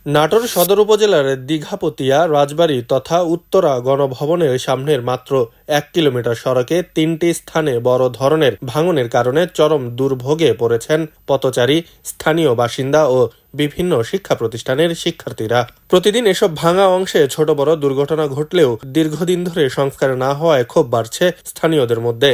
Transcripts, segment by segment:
নাটোর সদর উপজেলার দীঘাপতিয়া, রাজবাড়ী তথা উত্তরা গণভবনের সামনের মাত্র ১ কিলোমিটার সড়কে ৩টি স্থানে বড় ধরনের ভাঙনের কারণে চরম দুর্ভোগে পড়েছেন পথচারী, স্থানীয় বাসিন্দা ও বিভিন্ন শিক্ষা প্রতিষ্ঠানের শিক্ষার্থীরা। প্রতিদিন এসব ভাঙা অংশে ছোট বড় দুর্ঘটনা ঘটলেও দীর্ঘদিন ধরে সংস্কার না হওয়ায় ক্ষোভ বাড়ছে স্থানীয়দের মধ্যে।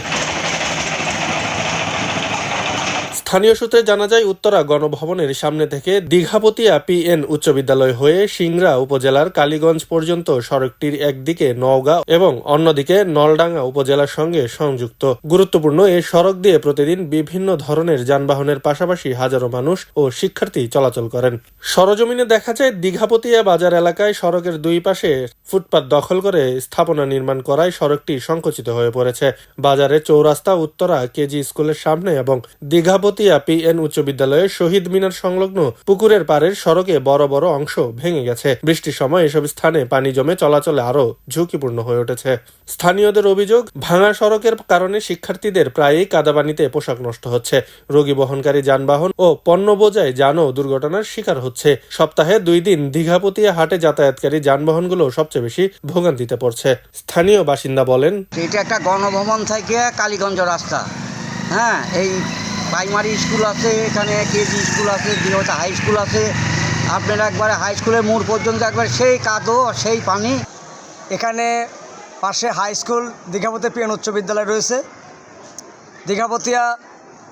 স্থানীয় সূত্রে জানা যায়, উত্তরা গণভবনের সামনে থেকে দীঘাপতিয়া পিএন উচ্চ বিদ্যালয় হয়ে সিংড়া উপজেলার কালীগঞ্জ পর্যন্ত সড়কটির একদিকে নওগাঁ এবং অন্যদিকে নলডাঙ্গা উপজেলার সঙ্গে সংযুক্ত। গুরুত্বপূর্ণ এই সড়ক দিয়ে প্রতিদিন বিভিন্ন ধরনের যানবাহনের পাশাপাশি হাজারো মানুষ ও শিক্ষার্থী চলাচল করেন। সরজমিনে দেখা যায়, দীঘাপতিয়া বাজার এলাকায় সড়কের দুই পাশে ফুটপাত দখল করে স্থাপনা নির্মাণ করায় সড়কটি সংকুচিত হয়ে পড়েছে। বাজারে চৌরাস্তা, উত্তরা কেজি স্কুলের সামনে এবং দীঘাপতিয়া পিএন উচ্চ বিদ্যালয়ের শহীদ মিনার সংলগ্ন পুকুরের পাড়ের সড়কে বড় বড় অংশ ভেঙে গেছে। বৃষ্টির সময় এসব স্থানে পানি জমে চলাচলে আরো ঝুঁকিপূর্ণ হয়ে উঠেছে। স্থানীয়দের অভিযোগ, ভাঙা সড়কের কারণে শিক্ষার্থীদের প্রায়ই কাদাপানিতে পোশাক নষ্ট হচ্ছে। রোগী বহনকারী যানবাহন ও পণ্য বোঝাই যানও দুর্ঘটনার শিকার হচ্ছে। সপ্তাহে 2 দিন দীঘাপতিয়া হাটে যাতায়াতকারী যানবাহনগুলো সবচেয়ে বেশি ভোগান্তিতে পড়ছে। স্থানীয় বাসিন্দা বলেন, এটা একটা গণভবন থেকে কালীগঞ্জ রাস্তা। হ্যাঁ, এই প্রাইমারি স্কুল আছে, এখানে কেজি স্কুল আছে, দীঘাপতিয়া হাই স্কুল আছে। আপনার একবারে হাই স্কুলের মোড় পর্যন্ত একবার সেই কাদো সেই পানি। এখানে পাশে হাই স্কুল দীঘাপতিয়া পিএন উচ্চ বিদ্যালয় রয়েছে, দীঘাপতিয়া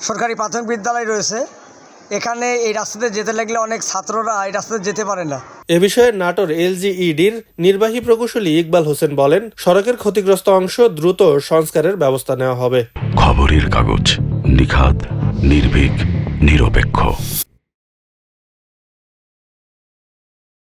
সরকারি প্রাথমিক বিদ্যালয় রয়েছে। এখানে এই রাস্তাতে যেতে লাগলে অনেক ছাত্ররা এই রাস্তাতে যেতে পারে না। এ বিষয়ে নাটোর এলজিইডির নির্বাহী প্রকৌশলী ইকবাল হোসেন বলেন, সড়কের ক্ষতিগ্রস্ত অংশ দ্রুত সংস্কারের ব্যবস্থা নেওয়া হবে। খবরের কাগজ, নিখাদ, নির্ভীক, নিরপেক্ষ।